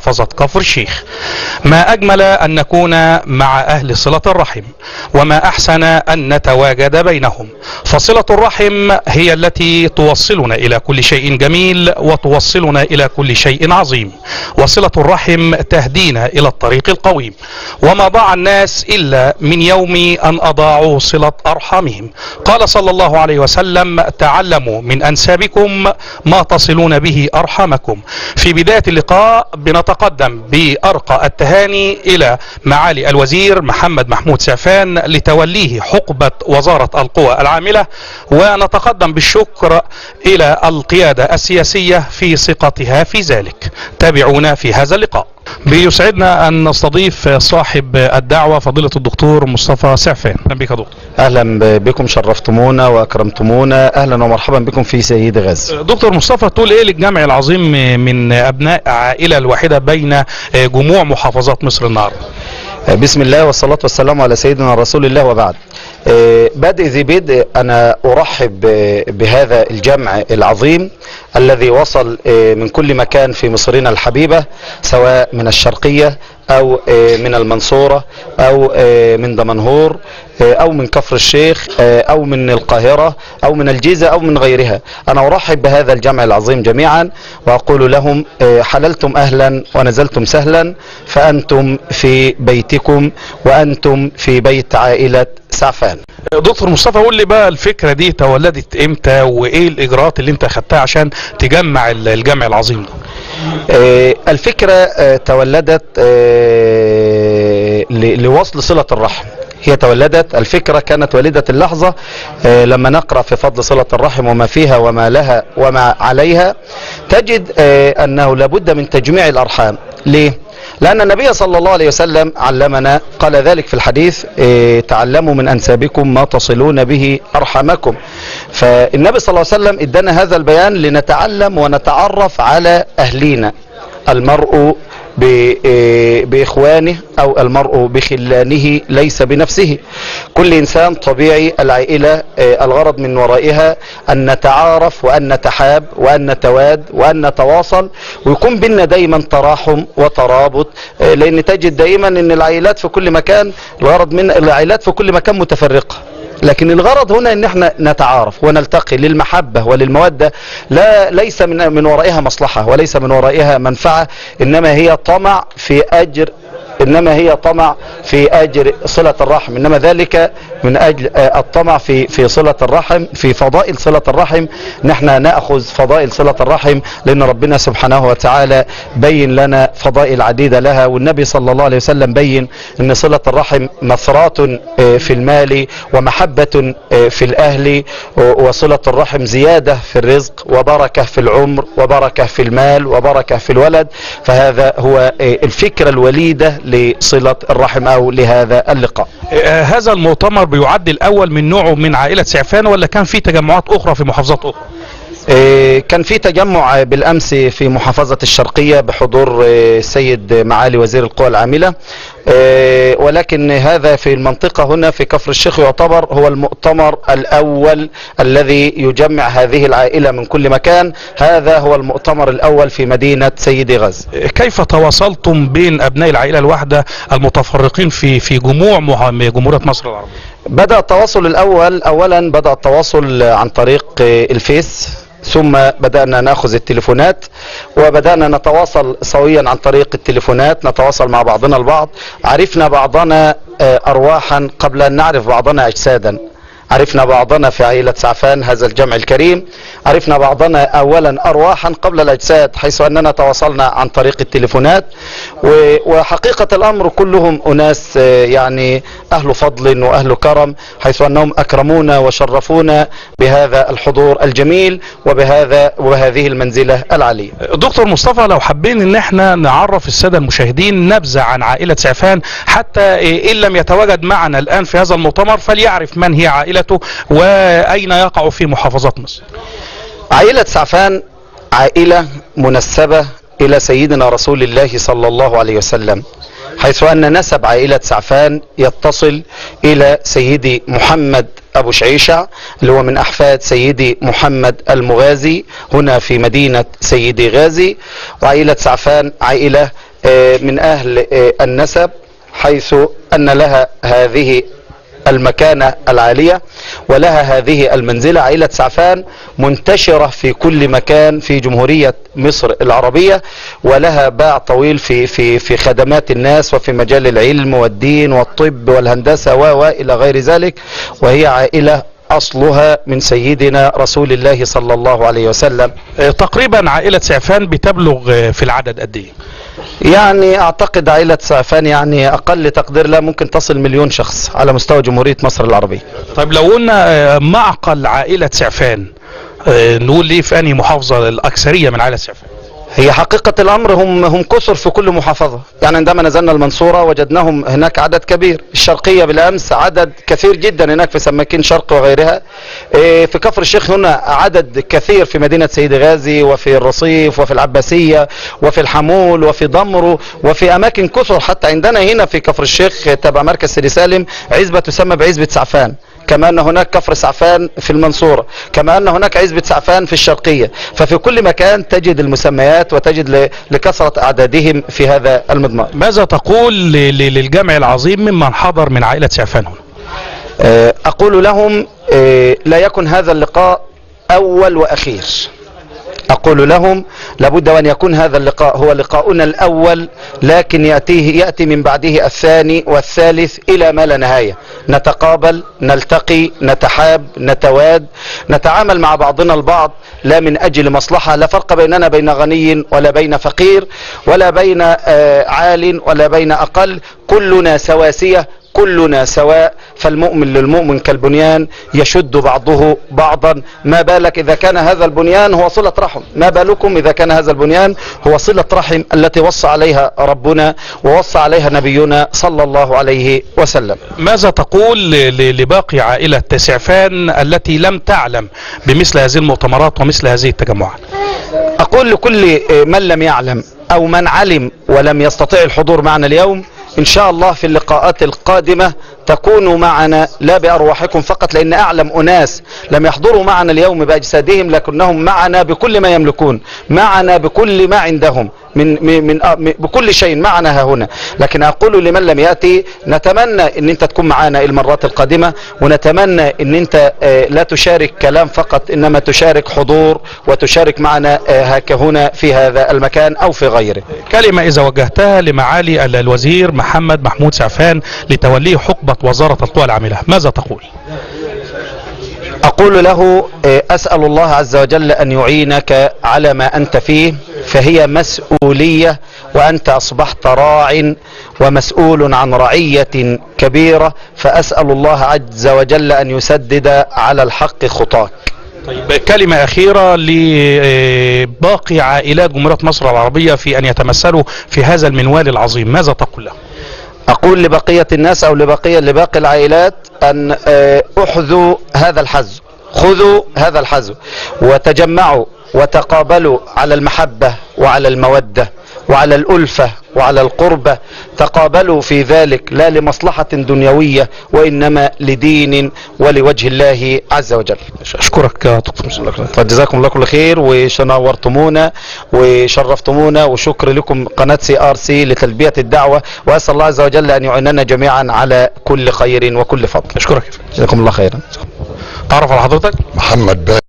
محافظة كفر الشيخ. ما أجمل أن نكون مع أهل صلة الرحم، وما أحسن أن نتواجد بينهم، فصلة الرحم هي التي توصلنا إلى كل شيء جميل وتوصلنا إلى كل شيء عظيم، وصلة الرحم تهدينا إلى الطريق القويم. وما ضاع الناس إلا من يوم أن أضاعوا صلة أرحامهم. قال صلى الله عليه وسلم: تعلموا من أنسابكم ما تصلون به أرحامكم. في بداية اللقاء بنتقدم بأرقى التهاني إلى معالي الوزير محمد محمود سعفان لتوليه حقبة وزارة القوى العاملة، ونتقدم بالشكر إلى القيادة السياسية في ثقتها في ذلك. تابعونا في هذا اللقاء. بيسعدنا أن نستضيف صاحب الدعوة فضيلة الدكتور مصطفى سعفان. أهلا بك يا دكتور. اهلا بكم، شرفتمونا واكرمتمونا، اهلا ومرحبا بكم في سيد غازي. دكتور مصطفى، تقول ايه للجمع العظيم من ابناء عائلة الواحدة بين جموع محافظات مصر النهارده؟ بسم الله والصلاة والسلام على سيدنا رسول الله، وبعد. بادئ ذي بدء أنا أرحب بهذا الجمع العظيم الذي وصل من كل مكان في مصرنا الحبيبة، سواء من الشرقية أو من المنصورة أو من دمنهور أو من كفر الشيخ أو من القاهرة أو من الجيزة أو من غيرها. أنا أرحب بهذا الجمع العظيم جميعا وأقول لهم: حللتم أهلا ونزلتم سهلا، فأنتم في بيتكم وأنتم في بيت عائلة سعفان. دكتور مصطفى، قول لي بقى الفكرة دي تولدت امتى، وايه الاجراءات اللي انت اخدتها عشان تجمع الجمع العظيم ده؟ الفكرة تولدت لوصل صلة الرحم. هي تولدت، الفكرة كانت والدة اللحظة لما نقرأ في فضل صلة الرحم وما فيها وما لها وما عليها، تجد أنه لابد من تجميع الأرحام. ليه؟ لأن النبي صلى الله عليه وسلم علمنا، قال ذلك في الحديث: تعلموا من أنسابكم ما تصلون به أرحامكم. فالنبي صلى الله عليه وسلم ادانا هذا البيان لنتعلم ونتعرف على أهلينا. المرء بإخوانه أو المرء بخلانه ليس بنفسه. كل إنسان طبيعي، العائلة الغرض من ورائها أن نتعارف وأن نتحاب وأن نتواد وأن نتواصل، ويكون بيننا دايما تراحم وترابط، لأن تجد دائما أن العائلات في كل مكان، الغرض من العائلات في كل مكان متفرقة، لكن الغرض هنا ان احنا نتعارف ونلتقي للمحبة وللمودة. ليس من ورائها مصلحة وليس من ورائها منفعة، انما هي طمع في اجر صلة الرحم، انما ذلك من اجل الطمع في صلة الرحم، في فضائل صلة الرحم. نحن نأخذ فضائل صلة الرحم لان ربنا سبحانه وتعالى بين لنا فضائل عديدة لها، والنبي صلى الله عليه وسلم بين ان صلة الرحم مثرات في المال ومحبة في الاهل، وصلة الرحم زيادة في الرزق وبركة في العمر وبركة في المال وبركة في الولد. فهذا هو الفكرة الوليدة لصلة الرحم او لهذا اللقاء. هذا المؤتمر بيعد الاول من نوعه من عائلة سعفان، ولا كان في تجمعات اخرى في محافظات اخرى؟ كان في تجمع بالامس في محافظة الشرقية بحضور السيد معالي وزير القوى العاملة، ولكن هذا في المنطقة هنا في كفر الشيخ يعتبر هو المؤتمر الاول الذي يجمع هذه العائلة من كل مكان. هذا هو المؤتمر الاول في مدينة سيدي غازي. كيف تواصلتم بين ابناء العائلة الواحدة المتفرقين في جمهورية مصر العربية؟ بدأ التواصل اولا بدأ التواصل عن طريق الفيس، ثم بدأنا نأخذ التليفونات وبدأنا نتواصل سويا عن طريق التليفونات، نتواصل مع بعضنا البعض. عرفنا بعضنا أرواحا قبل أن نعرف بعضنا أجسادا. عرفنا بعضنا في عائلة سعفان، هذا الجمع الكريم، عرفنا بعضنا اولا ارواحا قبل الاجساد، حيث اننا تواصلنا عن طريق التليفونات. وحقيقة الامر كلهم اناس يعني اهل فضل واهل كرم، حيث انهم اكرمونا وشرفونا بهذا الحضور الجميل وبهذه المنزلة العالية. دكتور مصطفى، لو حابين ان احنا نعرف السادة المشاهدين نبذة عن عائلة سعفان، حتى ان لم يتواجد معنا الان في هذا المؤتمر فليعرف من هي عائلته وأين يقع في محافظات مصر. عائلة سعفان عائلة منسبة إلى سيدنا رسول الله صلى الله عليه وسلم، حيث أن نسب عائلة سعفان يتصل إلى سيدي محمد أبو شعيشع، اللي هو من أحفاد سيدي محمد المغازي هنا في مدينة سيدي غازي. وعائلة سعفان عائلة من أهل النسب، حيث أن لها هذه المكانة العالية ولها هذه المنزلة. عائلة سعفان منتشرة في كل مكان في جمهورية مصر العربية، ولها باع طويل في خدمات الناس وفي مجال العلم والدين والطب والهندسة وإلى غير ذلك، وهي عائلة أصلها من سيدنا رسول الله صلى الله عليه وسلم. تقريبا عائلة سعفان بتبلغ في العدد قد ايه؟ يعني اعتقد عائلة سعفان يعني اقل تقدير لا ممكن تصل 1,000,000 شخص على مستوى جمهورية مصر العربية. طيب لو قلنا معقل عائلة سعفان، نقول ليه في انهي محافظة الاكثرية من عائلة سعفان؟ هي حقيقة الامر هم كثر في كل محافظة. يعني عندما نزلنا المنصورة وجدناهم هناك عدد كبير، الشرقية بالامس عدد كثير جدا هناك في سماكين شرق وغيرها، في كفر الشيخ هنا عدد كثير، في مدينة سيد غازي وفي الرصيف وفي العباسية وفي الحمول وفي ضمرو وفي اماكن كثر. حتى عندنا هنا في كفر الشيخ تبع مركز سيدي سالم عزبة تسمى بعزبة سعفان، كما أن هناك كفر سعفان في المنصورة، كما أن هناك عزبة سعفان في الشرقية. ففي كل مكان تجد المسميات وتجد لكثرة أعدادهم في هذا المضمار. ماذا تقول للجمع العظيم ممن حضر من عائلة سعفان هنا؟ أقول لهم لا يكن هذا اللقاء أول وأخير. أقول لهم لابد أن يكون هذا اللقاء هو لقاؤنا الأول، لكن يأتي من بعده الثاني والثالث إلى ما لا نهاية. نتقابل، نلتقي، نتحاب، نتواد، نتعامل مع بعضنا البعض، لا من أجل مصلحة. لا فرق بيننا بين غني ولا بين فقير ولا بين عال ولا بين أقل، كلنا سواسية، كلنا سواء. فالمؤمن للمؤمن كالبنيان يشد بعضه بعضا. ما بالك إذا كان هذا البنيان هو صلة رحم، ما بالكم إذا كان هذا البنيان هو صلة رحم التي وصى عليها ربنا ووصى عليها نبينا صلى الله عليه وسلم. ماذا تقول لباقي عائلة سعفان التي لم تعلم بمثل هذه المؤتمرات ومثل هذه التجمعات؟ أقول لكل من لم يعلم أو من علم ولم يستطيع الحضور معنا اليوم، إن شاء الله في اللقاءات القادمة تكونوا معنا لا بأرواحكم فقط، لأن أعلم أناس لم يحضروا معنا اليوم بأجسادهم لكنهم معنا بكل ما يملكون، معنا بكل ما عندهم بكل شيء معنا هنا. لكن أقول لمن لم يأتي نتمنى أن أنت تكون معنا المرات القادمة، ونتمنى أن أنت لا تشارك كلام فقط، إنما تشارك حضور وتشارك معنا هنا في هذا المكان أو في غيره. كلمة إذا وجهتها لمعالي الوزير محمد محمود سعفان لتوليه حقبة وزارة القوى العاملة، ماذا تقول؟ أقول له أسأل الله عز وجل أن يعينك على ما أنت فيه، فهي مسؤولية، وأنت أصبحت راع ومسؤول عن رعية كبيرة، فأسأل الله عز وجل أن يسدد على الحق خطاك. طيب كلمة أخيرة لباقي عائلات جمهورية مصر العربية في أن يتمثلوا في هذا المنوال العظيم، ماذا تقول لهم؟ أقول لبقية الناس أو لباقي العائلات أن أحذوا هذا الحذو، خذوا هذا الحذو وتجمعوا وتقابلوا على المحبة وعلى المودة وعلى الألفة وعلى القربة. تقابلوا في ذلك لا لمصلحة دنيوية وإنما لدين ولوجه الله عز وجل. أشكرك يا دكتور. جزاكم الله كل خير، وشنورتمونا وشرفتمونا، وشكر لكم قناة CRC لتلبية الدعوة، وأسأل الله عز وجل أن يعيننا جميعا على كل خير وكل فضل. أشكرك. جزاكم الله خيرا. تعرف على حضرتك؟ محمد